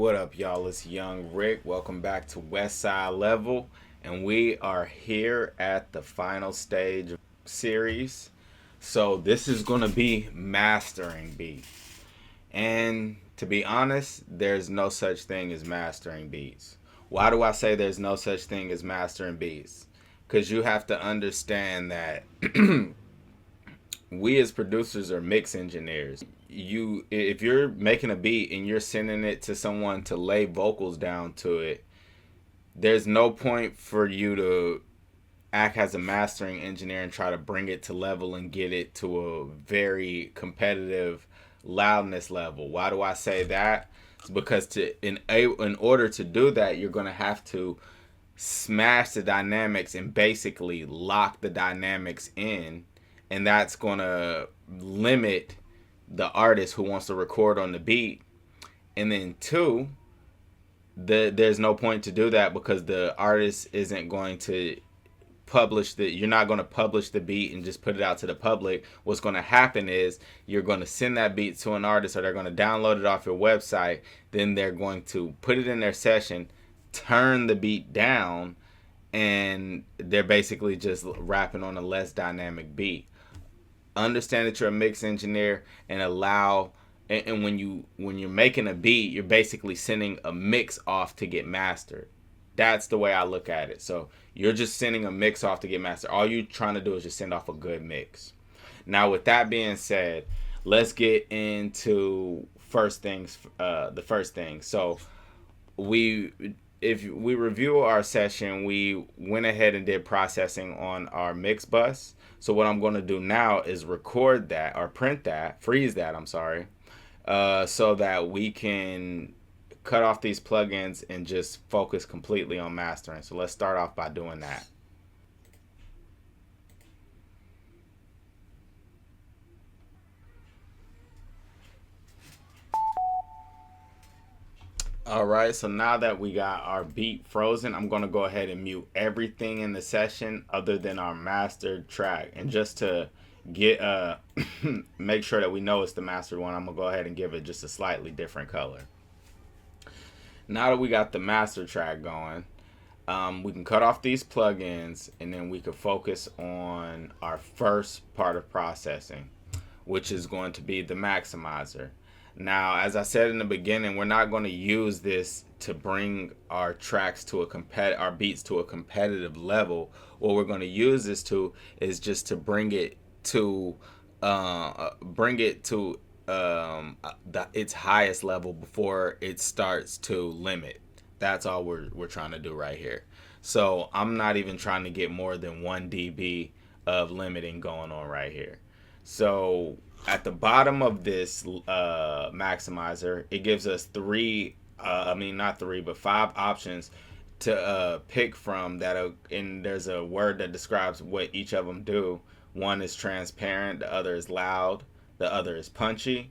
what up, y'all? It's Young Rick. Welcome back to Westside Level, and we are here at the final stage of the series. So this is going to be mastering beats. And to be honest, there's no such thing as mastering beats. Why do I say there's no such thing as mastering beats? Because you have to understand that we as producers are mix engineers. If you're making a beat and you're sending it to someone to lay vocals down to it, there's no point for you to act as a mastering engineer and try to bring it to level and get it to a very competitive loudness level. Why do I say that? It's because in order to do that, you're going to have to smash the dynamics and basically lock the dynamics in, and that's going to limit the artist who wants to record on the beat. And then two, there's no point to do that because the artist isn't going to you're not going to publish the beat and just put it out to the public. What's going to happen is you're going to send that beat to an artist, or they're going to download it off your website. Then they're going to put it in their session, turn the beat down, and they're basically just rapping on a less dynamic beat. Understand that you're a mix engineer and and when you're making a beat, you're basically sending a mix off to get mastered. That's the way I look at it. So you're just sending a mix off to get mastered. All you're trying to do is just send off a good mix. Now, with that being said, let's get into the first thing. So if we review our session, we went ahead and did processing on our mix bus. So what I'm going to do now is record that, or freeze that, so that we can cut off these plugins and just focus completely on mastering. So let's start off by doing that. Alright, so now that we got our beat frozen, I'm going to go ahead and mute everything in the session other than our mastered track. And just to get make sure that we know it's the mastered one, I'm going to go ahead and give it just a slightly different color. Now that we got the master track going, we can cut off these plugins, and then we can focus on our first part of processing, which is going to be the maximizer. Now, as I said in the beginning, we're not going to use this to bring our tracks to our beats to a competitive level. What we're going to use this to is just to bring it to its highest level before it starts to limit. That's all we're trying to do right here. So I'm not even trying to get more than 1 dB of limiting going on right here. So at the bottom of this maximizer, it gives us 5 options to pick from and there's a word that describes what each of them do. One is transparent, the other is loud, the other is punchy,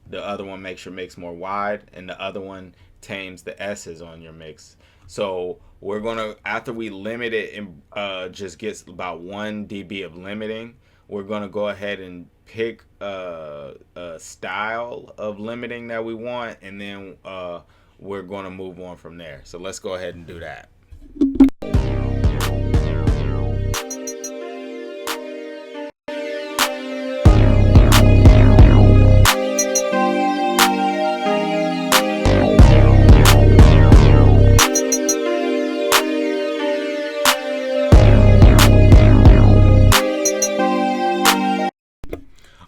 the other one makes your mix more wide, and the other one tames the S's on your mix. So we're gonna, after we limit it and just gets about 1 dB of limiting, we're gonna go ahead and pick a style of limiting that we want, and then we're gonna move on from there. So let's go ahead and do that.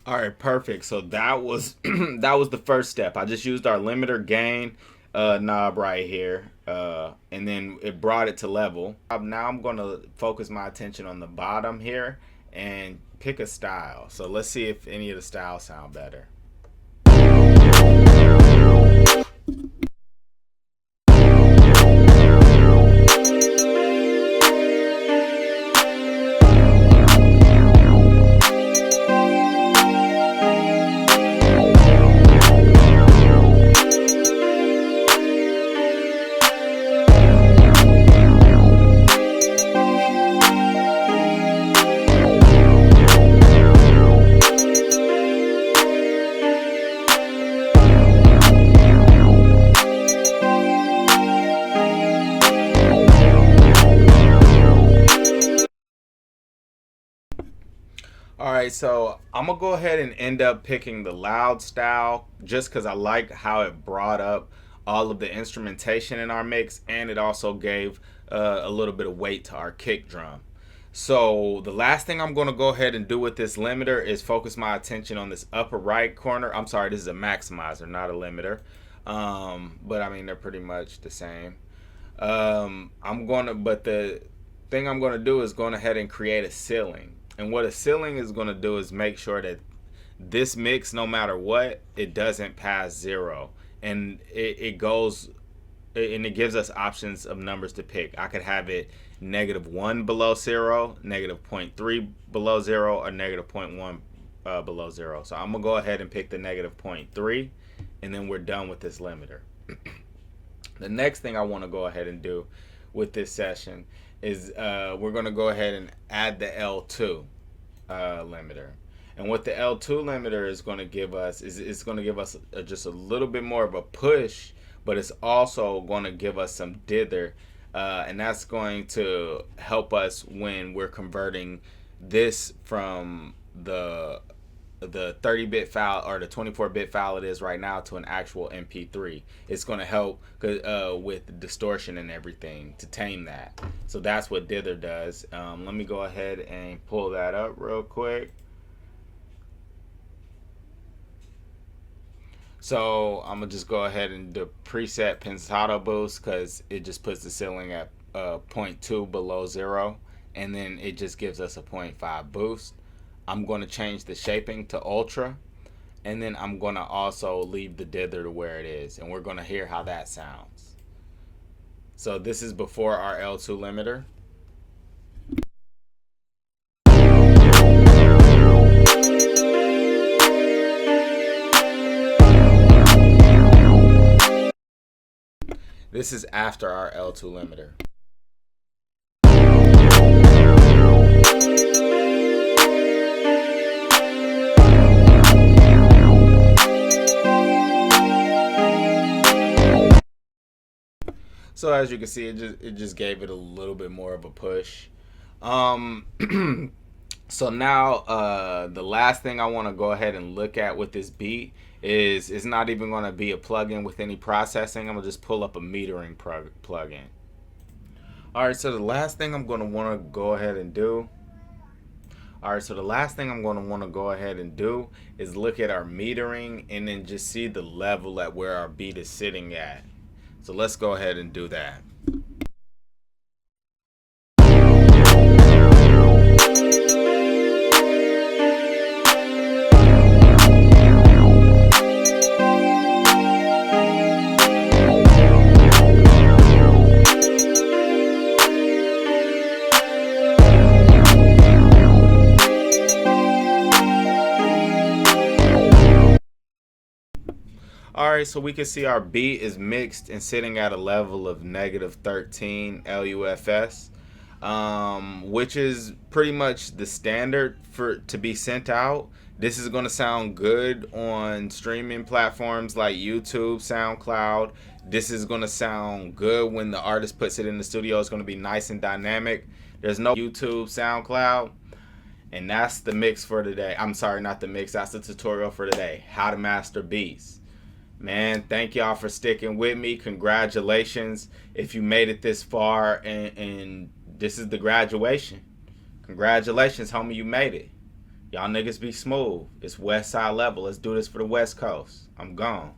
Alright, perfect. So that was that was the first step. I just used our limiter gain knob right here, and then it brought it to level. Now I'm going to focus my attention on the bottom here and pick a style. So let's see if any of the styles sound better. All right, so I'm gonna go ahead and end up picking the loud style just because I like how it brought up all of the instrumentation in our mix, and it also gave a little bit of weight to our kick drum. So the last thing I'm gonna go ahead and do with this limiter is focus my attention on this upper right corner. I'm sorry, this is a maximizer, not a limiter. But I mean they're pretty much the same. But the thing I'm gonna do is go ahead and create a ceiling. And what a ceiling is gonna do is make sure that this mix, no matter what, it doesn't pass zero, and it goes, and it gives us options of numbers to pick. I could have it -1 below zero, -0.3 below zero, or -0.1 below zero. So I'm gonna go ahead and pick the -0.3, and then we're done with this limiter. The next thing I want to go ahead and do with this session is we're going to go ahead and add the L2 limiter. And what the L2 limiter is going to give us is it's going to give us just a little bit more of a push, but it's also going to give us some dither, and that's going to help us when we're converting this from the 30-bit file or the 24-bit file it is right now to an actual MP3. It's going to help with distortion and everything to tame that. So that's what dither does. Let me go ahead and pull that up real quick. So I'm gonna just go ahead and do preset pensado boost because it just puts the ceiling at 0.2 below zero, and then it just gives us a 0.5 boost. I'm going to change the shaping to ultra, and then I'm going to also leave the dither to where it is, and we're going to hear how that sounds. So this is before our L2 limiter. This is after our L2 limiter. So as you can see, it just gave it a little bit more of a push. So now the last thing I want to go ahead and look at with this beat is it's not even going to be a plugin with any processing. I'm going to just pull up a metering plugin. Alright, so the last thing I'm going to want to go ahead and do is look at our metering and then just see the level at where our beat is sitting at. So let's go ahead and do that. Alright, so we can see our beat is mixed and sitting at a level of -13 LUFS, which is pretty much the standard for to be sent out. This is going to sound good on streaming platforms like YouTube, SoundCloud. This is going to sound good when the artist puts it in the studio. It's going to be nice and dynamic. There's no YouTube, SoundCloud. And that's the mix for today. I'm sorry, not the mix. That's the tutorial for today. How to master beats. Man, thank y'all for sticking with me. Congratulations if you made it this far, and this is the graduation. Congratulations, homie, you made it. Y'all niggas be smooth. It's Westside level. Let's do this for the West Coast. I'm gone.